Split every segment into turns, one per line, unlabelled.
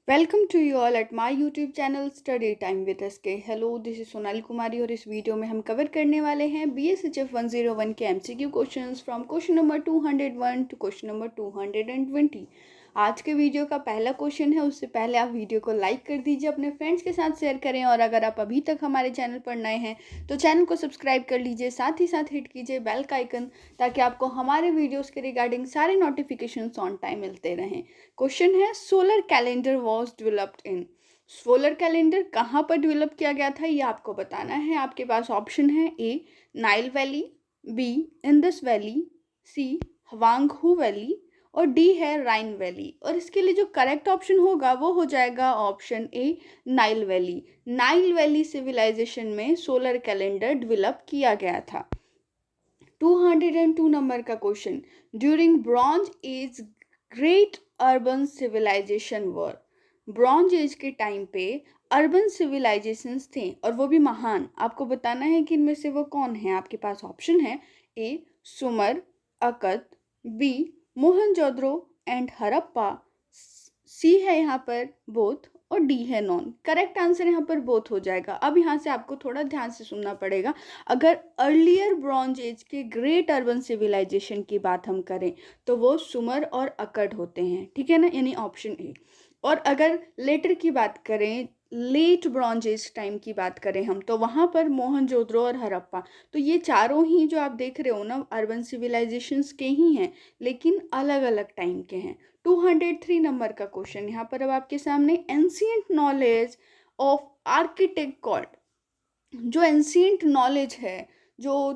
Welcome to you all at my YouTube channel study time with SK. Hello, this is Sonali Kumari और इस video में हम cover करने वाले हैं BSHF 101 के MCQ questions from question number 201 to question number 220। आज के वीडियो का पहला क्वेश्चन है। उससे पहले आप वीडियो को लाइक कर दीजिए, अपने फ्रेंड्स के साथ शेयर करें और अगर आप अभी तक हमारे चैनल पर नए हैं तो चैनल को सब्सक्राइब कर लीजिए, साथ ही साथ हिट कीजिए बेल का आइकन ताकि आपको हमारे वीडियोज़ के रिगार्डिंग सारे नोटिफिकेशन ऑन टाइम मिलते रहें। क्वेश्चन है, solar calendar was developed in. Solar calendar कहाँ पर डेवलप किया गया था ये आपको बताना है। आपके पास ऑप्शन है A Nile valley, B Indus valley, C Hwang Ho valley और डी है राइन वैली। और इसके लिए जो करेक्ट ऑप्शन होगा वो हो जाएगा option A Nile valley. Nile valley civilization में सोलर कैलेंडर डेवलप किया गया था। 202 नंबर का question, during bronze age great urban civilization were. Bronze age के टाइम पे अर्बन सिविलाइजेशंस थे और वो भी महान। आपको बताना है कि इनमें से वो कौन है। आपके पास ऑप्शन है ए सुमर, अकद, बी मोहनजोदड़ो एंड हड़प्पा, सी है यहाँ पर बोथ और डी है नॉन। करेक्ट आंसर यहाँ पर बोथ हो जाएगा। अब यहाँ से आपको थोड़ा ध्यान से सुनना पड़ेगा। अगर अर्लियर ब्रॉन्ज एज के ग्रेट अर्बन सिविलाइजेशन की बात हम करें तो वो सुमर और अकड होते हैं, ठीक है ना, यानी ऑप्शन ए। और अगर लेटर की बात करें, लेट ब्रॉन्ज एज टाइम की बात करें हम, तो वहाँ पर मोहनजोदड़ो और हड़प्पा, तो ये चारों ही जो आप देख रहे हो ना अर्बन सिविलाइजेशंस के ही हैं, लेकिन अलग अलग टाइम के हैं। 203 नंबर का क्वेश्चन यहाँ पर अब आपके सामने, ancient knowledge of architect called. जो एंशियंट नॉलेज है, जो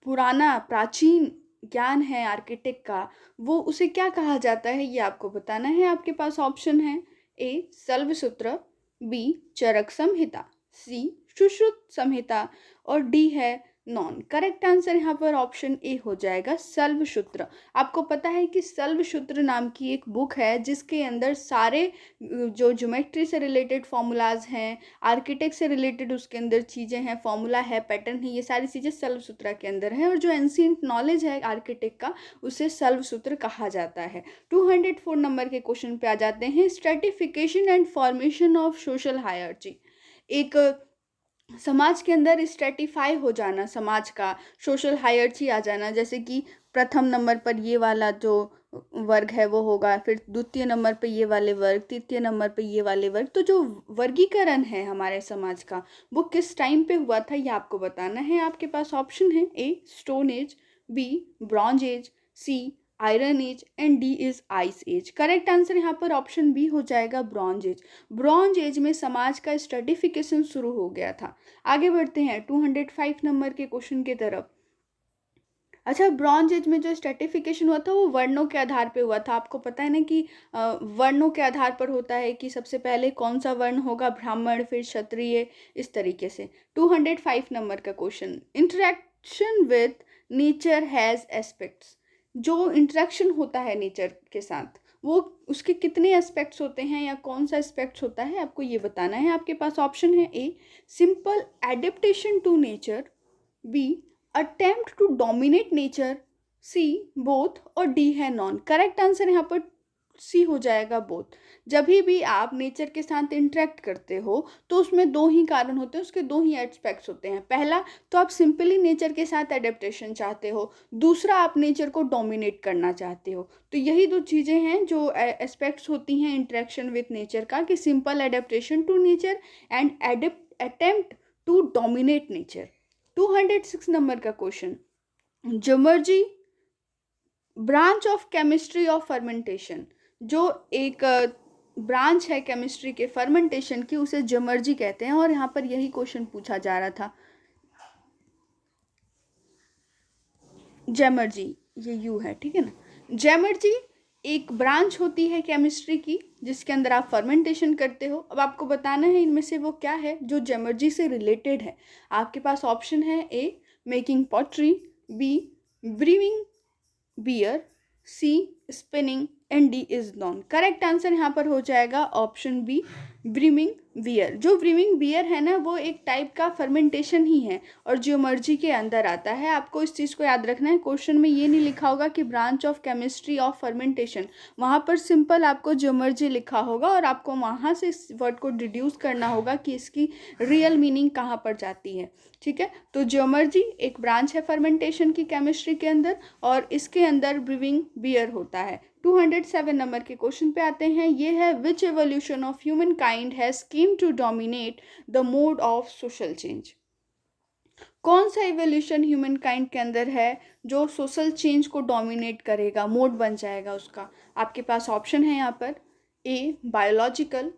पुराना प्राचीन ज्ञान है आर्किटेक्ट का, वो उसे क्या कहा जाता है ये आपको बताना है। आपके पास ऑप्शन है ए शल्वसूत्र, बी चरक संहिता, सी सुश्रुत संहिता और डी है नॉन। करेक्ट आंसर यहाँ पर ऑप्शन ए हो जाएगा शल्वसूत्र। आपको पता है कि शल्वसूत्र नाम की एक बुक है जिसके अंदर सारे जो ज्योमेट्री से रिलेटेड फॉर्मूलाज हैं, आर्किटेक्ट से रिलेटेड उसके अंदर चीज़ें हैं, फॉर्मूला है, पैटर्न है, ये सारी चीज़ें शल्वसूत्र के अंदर है। और जो एंशिएंट नॉलेज है आर्किटेक्ट का उसे शल्वसूत्र कहा जाता है। 204 नंबर के क्वेश्चन पे आ जाते हैं, stratification and formation of social hierarchy. एक समाज के अंदर स्ट्रेटिफाई हो जाना, समाज का सोशल हायरार्ची आ जाना, जैसे कि प्रथम नंबर पर ये वाला जो वर्ग है वो होगा, फिर द्वितीय नंबर पे ये वाले वर्ग, तृतीय नंबर पे ये वाले वर्ग। तो जो वर्गीकरण है हमारे समाज का वो किस टाइम पे हुआ था ये आपको बताना है। आपके पास ऑप्शन है A stone age, B bronze age, C iron age and D is ice age. Correct answer यहाँ पर ऑप्शन बी हो जाएगा ब्रॉन्ज एज। ब्रॉन्ज एज में समाज का स्ट्रेटिफिकेशन शुरू हो गया था। आगे बढ़ते हैं 205 नंबर के क्वेश्चन की तरफ। अच्छा, ब्रॉन्ज एज में जो स्ट्रेटिफिकेशन हुआ था वो वर्णों के आधार पे हुआ था। आपको पता है ना कि वर्णों के आधार पर होता है कि सबसे पहले कौन सा वर्ण होगा, ब्राह्मण, फिर क्षत्रिय, इस तरीके से। 205 नंबर का question, interaction with nature has aspects. जो इंटरेक्शन होता है नेचर के साथ वो उसके कितने एस्पेक्ट्स होते हैं या कौन सा एस्पेक्ट्स होता है आपको ये बताना है। आपके पास ऑप्शन है A simple adaptation to nature, B attempt to dominate nature, C both और डी है नॉन। करेक्ट आंसर यहाँ पर सी हो जाएगा बोथ। जब भी आप नेचर के साथ इंटरेक्ट करते हो तो उसमें दो ही कारण होते हैं, उसके दो ही एस्पेक्ट्स होते हैं। पहला तो आप सिंपली नेचर के साथ एडेप्टेशन चाहते हो, दूसरा आप नेचर को डोमिनेट करना चाहते हो। तो यही दो चीज़ें हैं जो एस्पेक्ट्स होती हैं इंटरेक्शन विथ नेचर का, कि simple adaptation to nature and attempt to dominate nature. 206 number का question, zymurgy branch of chemistry of fermentation. जो एक ब्रांच है केमिस्ट्री के फर्मेंटेशन की उसे जमर्जी कहते हैं और यहाँ पर यही क्वेश्चन पूछा जा रहा था। जमर्जी, ये यू है, ठीक है ना। जमर्जी एक ब्रांच होती है केमिस्ट्री की जिसके अंदर आप फर्मेंटेशन करते हो। अब आपको बताना है इनमें से वो क्या है जो जमर्जी से रिलेटेड है। आपके पास ऑप्शन है A making pottery, B brewing beer, C spinning and D is none. Correct answer यहाँ पर हो जाएगा ऑप्शन बी, ब्रीमिंग बियर। जो ब्रीमिंग बियर है ना, वो एक टाइप का फर्मेंटेशन ही है और जियोमर्जी के अंदर आता है। आपको इस चीज़ को याद रखना है, क्वेश्चन में ये नहीं लिखा होगा कि branch of chemistry of fermentation, वहाँ पर सिंपल आपको जियोमर्जी लिखा होगा और आपको वहाँ से इस वर्ड को डिड्यूस करना होगा कि इसकी रियल मीनिंग कहाँ पर जाती है। ठीक है, तो जियोमर्जी एक ब्रांच है फर्मेंटेशन की केमिस्ट्री के अंदर और इसके अंदर ब्रीविंग बियर होता है। 207 नंबर के क्वेश्चन पे आते हैं। ये है which evolution of human kind has came to dominate the mode of social change. कौन सा एवोल्यूशन ह्यूमन काइंड के अंदर है जो सोशल चेंज को डोमिनेट करेगा, मोड बन जाएगा उसका। आपके पास ऑप्शन है यहाँ पर, A biological,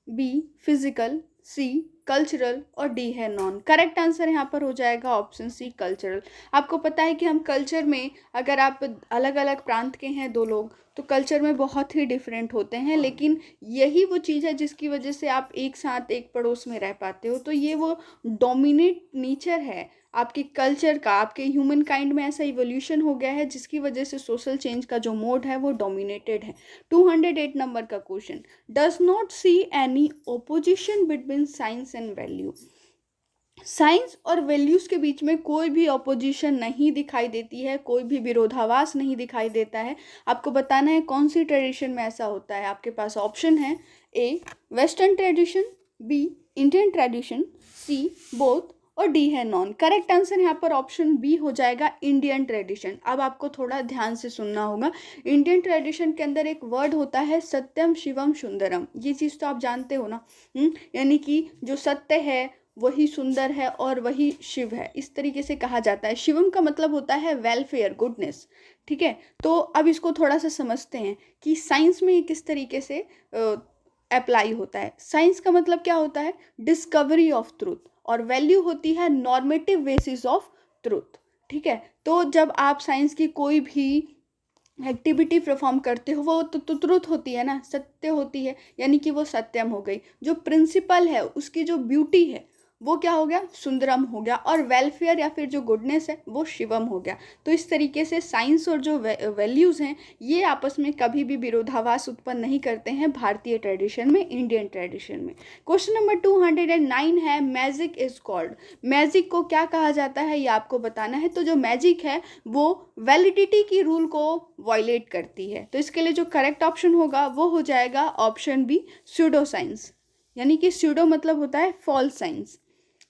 B physical, C cultural और डी है नॉन। करेक्ट आंसर यहाँ पर हो जाएगा ऑप्शन सी कल्चरल। आपको पता है कि हम कल्चर में, अगर आप अलग अलग प्रांत के हैं दो लोग, तो कल्चर में बहुत ही डिफरेंट होते हैं, लेकिन यही वो चीज़ है जिसकी वजह से आप एक साथ एक पड़ोस में रह पाते हो। तो ये वो डोमिनेट नेचर है आपके कल्चर का, आपके ह्यूमन काइंड में ऐसा इवोल्यूशन हो गया है जिसकी वजह से सोशल चेंज का जो मोड है वो डोमिनेटेड है। 208 नंबर का question, does not see any opposition between science and value. Science और वैल्यूज़ के बीच में कोई भी ऑपोजिशन नहीं दिखाई देती है, कोई भी विरोधाभास नहीं दिखाई देता है। आपको बताना है कौन सी ट्रेडिशन में ऐसा होता है। आपके पास ऑप्शन है, A western tradition, B Indian tradition, C both और डी है नॉन। करेक्ट आंसर यहाँ पर ऑप्शन बी हो जाएगा, इंडियन ट्रेडिशन। अब आपको थोड़ा ध्यान से सुनना होगा। इंडियन ट्रेडिशन के अंदर एक वर्ड होता है सत्यम शिवम सुंदरम। ये चीज़ तो आप जानते हो ना, यानी कि जो सत्य है वही सुंदर है और वही शिव है, इस तरीके से कहा जाता है। शिवम का मतलब होता है वेलफेयर, गुडनेस। ठीक है, तो अब इसको थोड़ा सा समझते हैं कि साइंस में ये किस तरीके से अप्लाई होता है। साइंस का मतलब क्या होता है, डिस्कवरी ऑफ ट्रूथ, और वैल्यू होती है नॉर्मेटिव बेसिस ऑफ ट्रूथ। ठीक है, तो जब आप साइंस की कोई भी एक्टिविटी परफॉर्म करते हो वो तो ट्रुथ होती है ना, सत्य होती है, यानी कि वो सत्यम हो गई। जो प्रिंसिपल है उसकी जो ब्यूटी है वो क्या हो गया, सुंदरम हो गया, और वेलफेयर या फिर जो गुडनेस है वो शिवम हो गया। तो इस तरीके से साइंस और जो वैल्यूज़ हैं ये आपस में कभी भी विरोधाभास उत्पन्न नहीं करते हैं भारतीय ट्रेडिशन में, इंडियन ट्रेडिशन में। क्वेश्चन नंबर 209 है, मैजिक इज कॉल्ड। मैजिक को क्या कहा जाता है ये आपको बताना है। तो जो मैजिक है वो वैलिडिटी की रूल को वायलेट करती है। तो इसके लिए जो करेक्ट ऑप्शन होगा वो हो जाएगा ऑप्शन बी, स्यूडो साइंस, यानी कि स्यूडो मतलब होता है फॉल्स साइंस।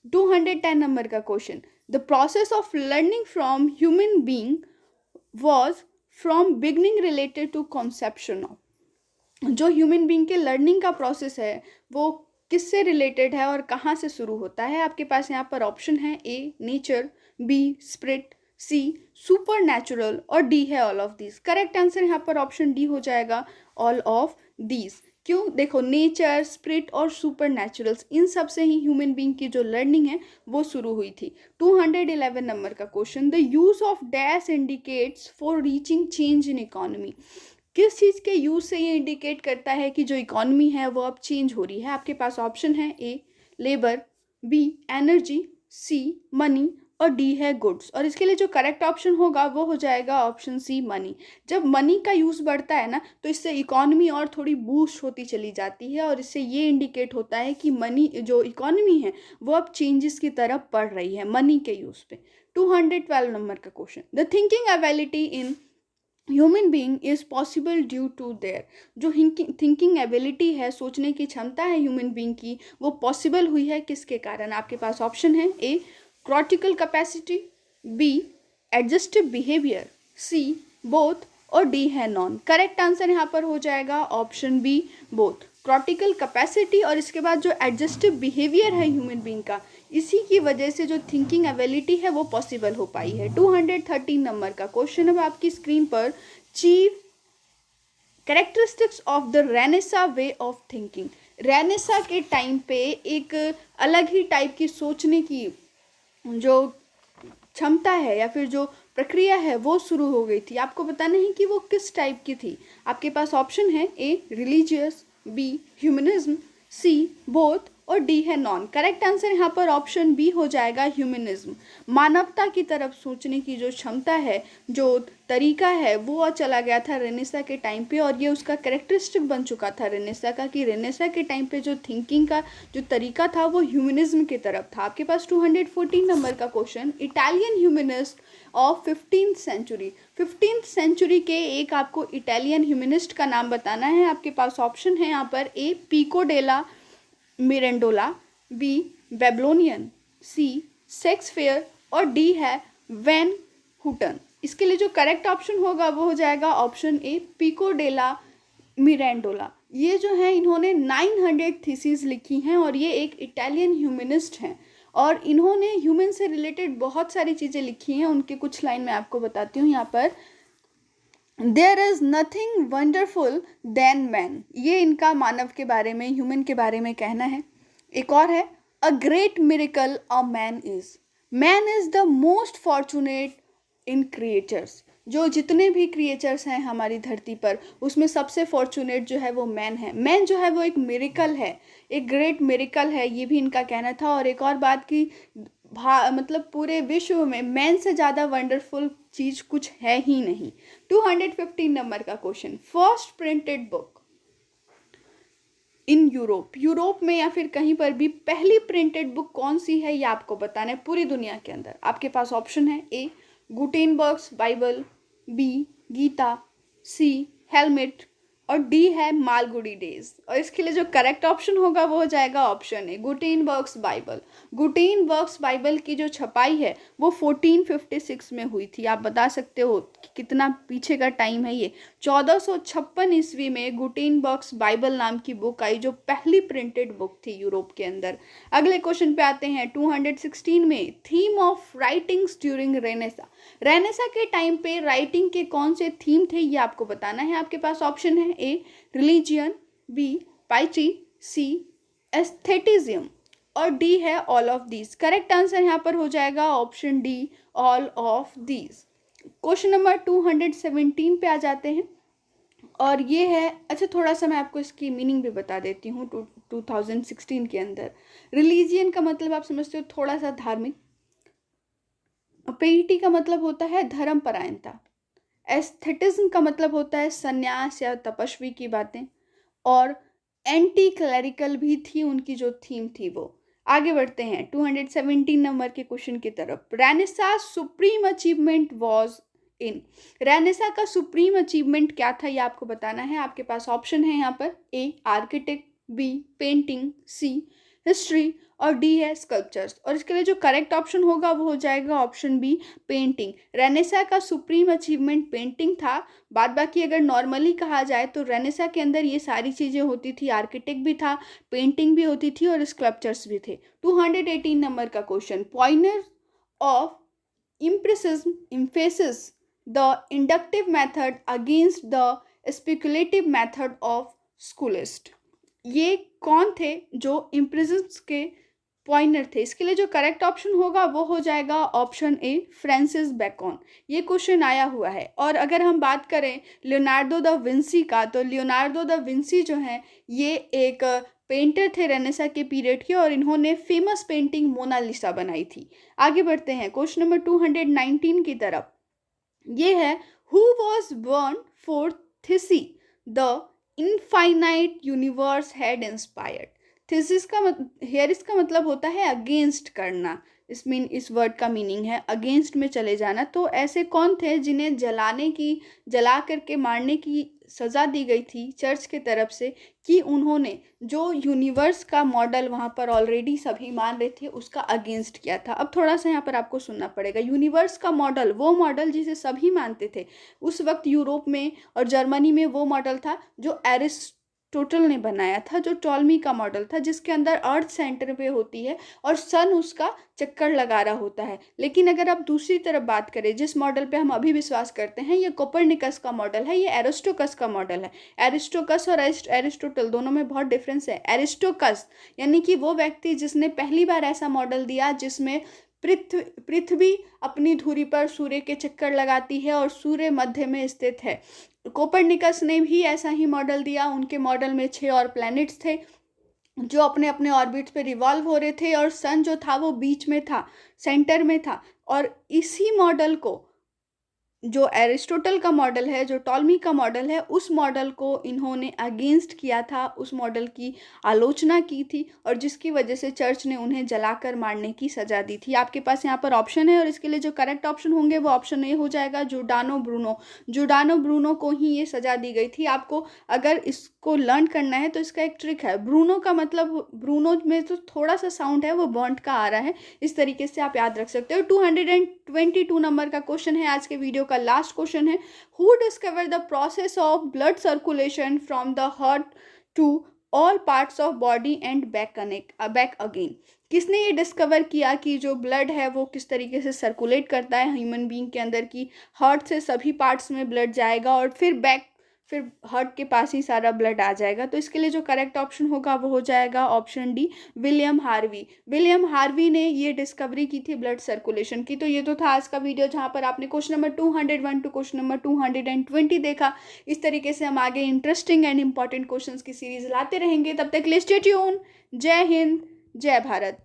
210 नंबर का question, the process of learning from human being was from beginning related to conception of. जो ह्यूमन बीइंग के लर्निंग का प्रोसेस है वो किससे रिलेटेड है और कहाँ से शुरू होता है। आपके पास यहाँ पर ऑप्शन है, A nature, B spirit, C super natural और डी है all of these. Correct answer यहाँ पर ऑप्शन डी हो जाएगा, ऑल ऑफ दीज। क्यों, देखो नेचर, स्पिरिट और सुपर नेचुरल्स, इन सब से ही ह्यूमन बीइंग की जो लर्निंग है वो शुरू हुई थी। 211 नंबर का question, the use of dash indicates for reaching change in economy. किस चीज़ के यूज से ये इंडिकेट करता है कि जो इकोनॉमी है वो अब चेंज हो रही है। आपके पास ऑप्शन है, A labour, B energy, C money और डी है गुड्स। और इसके लिए जो करेक्ट ऑप्शन होगा वो हो जाएगा ऑप्शन सी मनी। जब मनी का यूज़ बढ़ता है ना तो इससे इकोनॉमी और थोड़ी बूस्ट होती चली जाती है और इससे ये इंडिकेट होता है कि मनी, जो इकोनॉमी है वो अब चेंजेस की तरफ बढ़ रही है मनी के यूज़ पे। 212 नंबर का question, the thinking ability in human being is possible due to their. जो थिंकिंग एबिलिटी है, सोचने की क्षमता है ह्यूमन बीइंग की, वो पॉसिबल हुई है किसके कारण। आपके पास ऑप्शन है, A critical capacity, B adjustive behaviour, C both और डी है नॉन। करेक्ट आंसर यहाँ पर हो जाएगा option B, both. Critical capacity और इसके बाद जो एडजस्टिव बिहेवियर है ह्यूमन बीइंग का, इसी की वजह से जो थिंकिंग एबिलिटी है वो पॉसिबल हो पाई है। 213 नंबर का क्वेश्चन अब आपकी स्क्रीन पर, chief characteristics of the Renaissance way of thinking. Renaissance के टाइम पे एक अलग ही टाइप की सोचने की जो क्षमता है या फिर जो प्रक्रिया है वो शुरू हो गई थी। आपको बताना है कि वो किस टाइप की थी। आपके पास ऑप्शन है, A religious, B humanism, C both और डी है नॉन। करेक्ट आंसर यहाँ पर ऑप्शन बी हो जाएगा ह्यूमनिज्म। मानवता की तरफ सोचने की जो क्षमता है, जो तरीका है, वो चला गया था रेनेसा के टाइम पे, और ये उसका कैरेक्टरिस्टिक बन चुका था रेनेसा का, कि रेनेसा के टाइम पे जो थिंकिंग का जो तरीका था वो ह्यूमनिज्म की तरफ था। आपके पास 214 नंबर का question, Italian humanist of 15th century. 15th century के एक आपको इटालियन ह्यूमनिस्ट का नाम बताना है। आपके पास ऑप्शन है यहाँ पर, ए पिको डेला मिरेंडोला, बी बेबलोनियन, सी शेक्सपियर और डी है वैन हुटन। इसके लिए जो करेक्ट ऑप्शन होगा वो हो जाएगा ऑप्शन ए पिको डेला मिरेंडोला। ये जो है इन्होंने 900 थीसिस लिखी हैं और ये एक इटालियन ह्यूमनिस्ट हैं और इन्होंने ह्यूमन से रिलेटेड बहुत सारी चीज़ें लिखी हैं। उनके कुछ लाइन मैं आपको बताती हूँ यहाँ पर। There is nothing wonderful than man, ये इनका मानव के बारे में, ह्यूमन के बारे में कहना है। एक और है, a great miracle a man is the most fortunate in creatures. जो जितने भी क्रिएचर्स हैं हमारी धरती पर, उसमें सबसे फॉर्चुनेट जो है वो मैन है। मैन जो है वो एक मिरेकल है, एक ग्रेट मिरेकल है, ये भी इनका कहना था। और एक और बात की मतलब पूरे विश्व में मैन से ज़्यादा वंडरफुल चीज़ कुछ है ही नहीं। 215 नंबर का question, first printed book in Europe में या फिर कहीं पर भी पहली प्रिंटेड बुक कौन सी है, ये आपको बताना है पूरी दुनिया के अंदर। आपके पास ऑप्शन है, ए गुटेनबर्ग्स बाइबल, बी गीता, सी हेलमेट और डी है मालगुडी डेज। और इसके लिए जो करेक्ट ऑप्शन होगा वो हो जाएगा ऑप्शन ए गुटेनबर्ग्स बाइबल। गुटेनबर्ग्स बाइबल की जो छपाई है वो 1456 में हुई थी। आप बता सकते हो कि कितना पीछे का टाइम है ये। 1456 ईस्वी में गुटेनबर्ग्स बाइबल नाम की बुक आई, जो पहली प्रिंटेड बुक थी यूरोप के अंदर। अगले क्वेश्चन पे आते हैं, 216 में, theme of writings during Renaissance. Renaissance के टाइम पे राइटिंग के कौन से थीम थे, ये आपको बताना है। आपके पास ऑप्शन है, ए रिलीजियन, बी पाइची, सी एस्थेटिज्म और डी है all of these. Correct answer यहाँ पर हो जाएगा option D, all of these. Question number 217 पे आ जाते हैं और ये है, अच्छा थोड़ा सा मैं आपको इसकी मीनिंग भी बता देती हूँ। 2016 के अंदर रिलीजियन का मतलब आप समझते हो थोड़ा सा धार्मिक, पेइटी का मतलब होता है धर्मपरायणता, एस्थेटिज्म का मतलब होता है संन्यास या तपस्वी की बातें, और एंटी क्लैरिकल भी थी उनकी जो थीम थी वो। आगे बढ़ते हैं 217 नंबर के क्वेश्चन की तरफ। Renaissance supreme achievement was in. Renaissance का सुप्रीम अचीवमेंट क्या था, ये आपको बताना है। आपके पास ऑप्शन है यहाँ पर, ए आर्किटेक्ट, बी पेंटिंग, सी हिस्ट्री और डी है स्कल्पचर्स। और इसके लिए जो करेक्ट ऑप्शन होगा वो हो जाएगा ऑप्शन बी पेंटिंग। रेनेसा का सुप्रीम अचीवमेंट पेंटिंग था। बाद बाकी अगर नॉर्मली कहा जाए तो रेनेसा के अंदर ये सारी चीज़ें होती थी, आर्किटेक्ट भी था, पेंटिंग भी होती थी और स्कल्पचर्स भी थे। 218 नंबर का question, pioneer of empiricism emphasis the inductive method against the speculative method of scholastics. ये कौन थे जो इम्प्रेसिस्ट के पॉइनर थे? इसके लिए जो करेक्ट ऑप्शन होगा वो हो जाएगा ऑप्शन ए फ्रांसिस बेकन। ये क्वेश्चन आया हुआ है। और अगर हम बात करें लियोनार्डो दा विंसी का, तो लियोनार्डो दा विंसी जो हैं ये एक पेंटर थे रेनेसा के पीरियड के और इन्होंने फेमस पेंटिंग मोनालिसा बनाई थी। आगे बढ़ते हैं क्वेश्चन नंबर 219 की तरफ। ये है, who was burn for thesis the infinite universe had inspired. Thesis का हेयरिस का मतलब होता है अगेंस्ट करना। इस वर्ड का मीनिंग है अगेंस्ट में चले जाना। तो ऐसे कौन थे जिन्हें जला करके मारने की सज़ा दी गई थी चर्च के तरफ से, कि उन्होंने जो यूनिवर्स का मॉडल वहाँ पर ऑलरेडी सभी मान रहे थे उसका अगेंस्ट किया था। अब थोड़ा सा यहाँ पर आपको सुनना पड़ेगा। यूनिवर्स का मॉडल, वो मॉडल जिसे सभी मानते थे उस वक्त यूरोप में और जर्मनी में, वो मॉडल था जो एरिस्टोटल ने बनाया था, जो टॉलमी का मॉडल था, जिसके अंदर अर्थ सेंटर पे होती है और सन उसका चक्कर लगा रहा होता है। लेकिन अगर आप दूसरी तरफ बात करें, जिस मॉडल पे हम अभी विश्वास करते हैं, ये कोपरनिकस का मॉडल है, ये एरिस्टोकस का मॉडल है। एरिस्टोकस और एरिस्टोटल दोनों में बहुत डिफरेंस है। एरिस्टोकस यानी कि वो व्यक्ति जिसने पहली बार ऐसा मॉडल दिया जिसमें पृथ्वी अपनी धुरी पर सूर्य के चक्कर लगाती है और सूर्य मध्य में स्थित है। कोपरनिकस ने भी ऐसा ही मॉडल दिया। उनके मॉडल में 6 और प्लैनेट्स थे। जो अपने अपने ऑर्बिट पे रिवॉल्व हो रहे थे, और सन जो था वो बीच में था, सेंटर में था। और इसी मॉडल को, जो एरिस्टोटल का मॉडल है, जो टॉलमी का मॉडल है, उस मॉडल को इन्होंने अगेंस्ट किया था, उस मॉडल की आलोचना की थी, और जिसकी वजह से चर्च ने उन्हें जलाकर मारने की सज़ा दी थी। आपके पास यहाँ पर ऑप्शन है, और इसके लिए जो करेक्ट ऑप्शन होंगे वो ऑप्शन ए हो जाएगा, जुडानो ब्रूनो। जुडानो ब्रूनो को ही ये सज़ा दी गई थी। आपको अगर इसको लर्न करना है तो इसका एक ट्रिक है, ब्रूनो का मतलब, ब्रूनो में तो थोड़ा सा साउंड है वो बर्न्ट का आ रहा है, इस तरीके से आप याद रख सकते हो। 222 नंबर का क्वेश्चन है, आज के वीडियो का लास्ट क्वेश्चन है। Who discover the process of blood circulation from the heart to all parts of body and back again? किसने ये डिस्कवर किया कि जो ब्लड है वो किस तरीके से सर्कुलेट करता है ह्यूमन बीइंग के अंदर, की हार्ट से सभी पार्ट्स में ब्लड जाएगा और फिर हार्ट के पास ही सारा ब्लड आ जाएगा? तो इसके लिए जो करेक्ट ऑप्शन होगा वो हो जाएगा option D, William Harvey. William Harvey ने ये डिस्कवरी की थी ब्लड सर्कुलेशन की। तो ये तो था आज का वीडियो, जहाँ पर आपने question number 201 to question number 220 देखा। इस तरीके से हम आगे इंटरेस्टिंग एंड इंपॉर्टेंट क्वेश्चंस की सीरीज लाते रहेंगे। तब तक के लिए स्टे ट्यून। जय हिंद, जय भारत।